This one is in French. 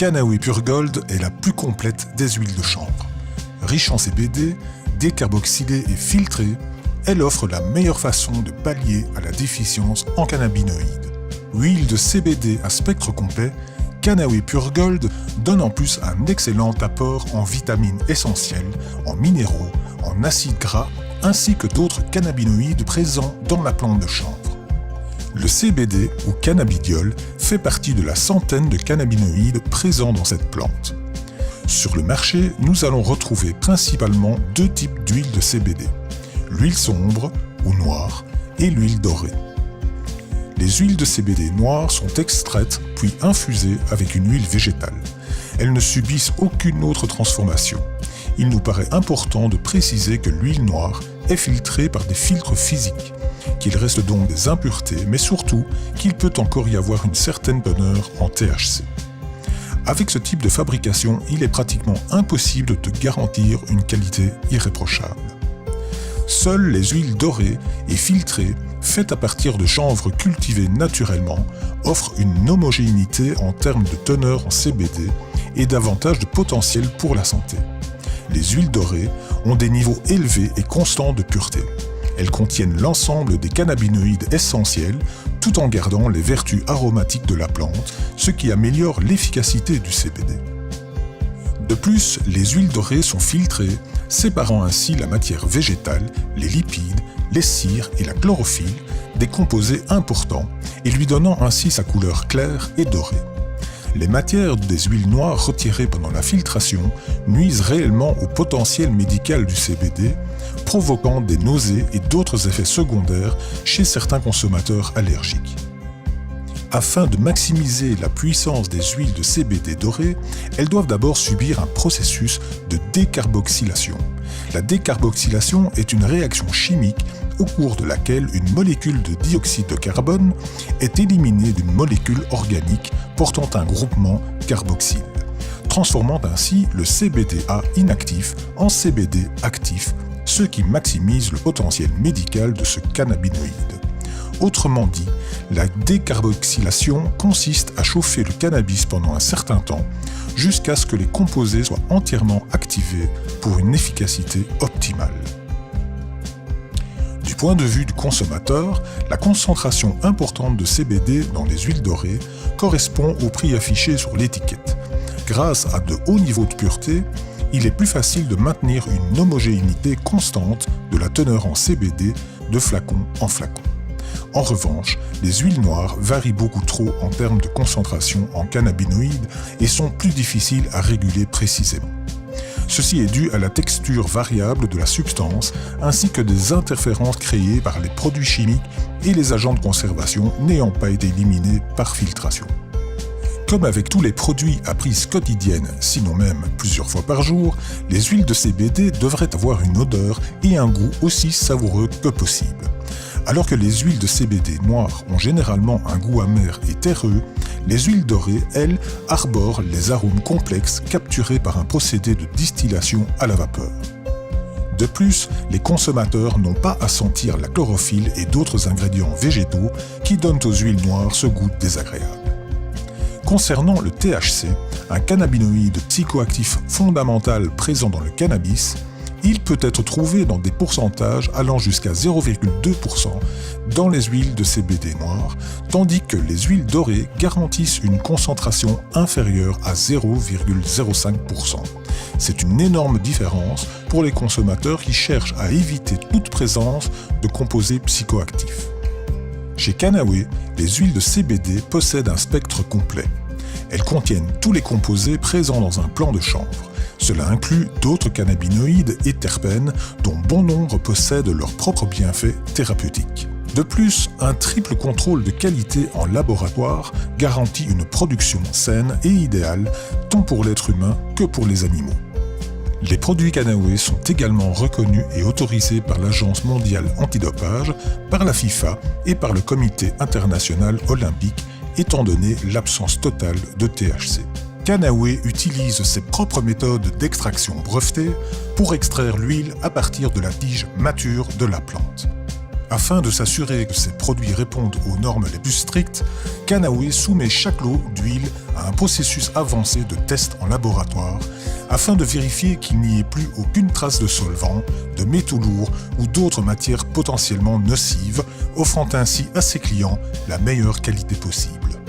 Canawe Pure Gold est la plus complète des huiles de chanvre. Riche en CBD, décarboxylée et filtrée, elle offre la meilleure façon de pallier à la déficience en cannabinoïdes. Huile de CBD à spectre complet, Canawe Pure Gold donne en plus un excellent apport en vitamines essentielles, en minéraux, en acides gras, ainsi que d'autres cannabinoïdes présents dans la plante de chanvre. Le CBD ou cannabidiol fait partie de la centaine de cannabinoïdes présents dans cette plante. Sur le marché, nous allons retrouver principalement deux types d'huile de CBD, l'huile sombre ou noire et l'huile dorée. Les huiles de CBD noires sont extraites puis infusées avec une huile végétale. Elles ne subissent aucune autre transformation. Il nous paraît important de préciser que l'huile noire est filtrée par des filtres physiques, qu'il reste donc des impuretés, mais surtout qu'il peut encore y avoir une certaine teneur en THC. Avec ce type de fabrication, il est pratiquement impossible de garantir une qualité irréprochable. Seules les huiles dorées et filtrées, faites à partir de chanvre cultivées naturellement, offrent une homogénéité en termes de teneur en CBD et davantage de potentiel pour la santé. Les huiles dorées ont des niveaux élevés et constants de pureté. Elles contiennent l'ensemble des cannabinoïdes essentiels tout en gardant les vertus aromatiques de la plante, ce qui améliore l'efficacité du CBD. De plus, les huiles dorées sont filtrées, séparant ainsi la matière végétale, les lipides, les cires et la chlorophylle, des composés importants, et lui donnant ainsi sa couleur claire et dorée. Les matières des huiles noires retirées pendant la filtration nuisent réellement au potentiel médical du CBD, provoquant des nausées et d'autres effets secondaires chez certains consommateurs allergiques. Afin de maximiser la puissance des huiles de CBD dorées, elles doivent d'abord subir un processus de décarboxylation. La décarboxylation est une réaction chimique au cours de laquelle une molécule de dioxyde de carbone est éliminée d'une molécule organique portant un groupement carboxyle, transformant ainsi le CBDA inactif en CBD actif, ce qui maximise le potentiel médical de ce cannabinoïde. Autrement dit, la décarboxylation consiste à chauffer le cannabis pendant un certain temps jusqu'à ce que les composés soient entièrement activés pour une efficacité optimale. Du point de vue du consommateur, la concentration importante de CBD dans les huiles dorées correspond au prix affiché sur l'étiquette. Grâce à de hauts niveaux de pureté, il est plus facile de maintenir une homogénéité constante de la teneur en CBD de flacon en flacon. En revanche, les huiles noires varient beaucoup trop en termes de concentration en cannabinoïdes et sont plus difficiles à réguler précisément. Ceci est dû à la texture variable de la substance ainsi que des interférences créées par les produits chimiques et les agents de conservation n'ayant pas été éliminés par filtration. Comme avec tous les produits à prise quotidienne, sinon même plusieurs fois par jour, les huiles de CBD devraient avoir une odeur et un goût aussi savoureux que possible. Alors que les huiles de CBD noires ont généralement un goût amer et terreux, les huiles dorées, elles, arborent les arômes complexes capturés par un procédé de distillation à la vapeur. De plus, les consommateurs n'ont pas à sentir la chlorophylle et d'autres ingrédients végétaux qui donnent aux huiles noires ce goût désagréable. Concernant le THC, un cannabinoïde psychoactif fondamental présent dans le cannabis, il peut être trouvé dans des pourcentages allant jusqu'à 0,2% dans les huiles de CBD noires, tandis que les huiles dorées garantissent une concentration inférieure à 0,05%. C'est une énorme différence pour les consommateurs qui cherchent à éviter toute présence de composés psychoactifs. Chez Canawe, les huiles de CBD possèdent un spectre complet. Elles contiennent tous les composés présents dans un plant de chanvre. Cela inclut d'autres cannabinoïdes et terpènes dont bon nombre possèdent leurs propres bienfaits thérapeutiques. De plus, un triple contrôle de qualité en laboratoire garantit une production saine et idéale tant pour l'être humain que pour les animaux. Les produits Canawe sont également reconnus et autorisés par l'Agence mondiale antidopage, par la FIFA et par le Comité international olympique, étant donné l'absence totale de THC. Canawe utilise ses propres méthodes d'extraction brevetées pour extraire l'huile à partir de la tige mature de la plante. Afin de s'assurer que ces produits répondent aux normes les plus strictes, Kanawe soumet chaque lot d'huile à un processus avancé de test en laboratoire afin de vérifier qu'il n'y ait plus aucune trace de solvant, de métaux lourds ou d'autres matières potentiellement nocives, offrant ainsi à ses clients la meilleure qualité possible.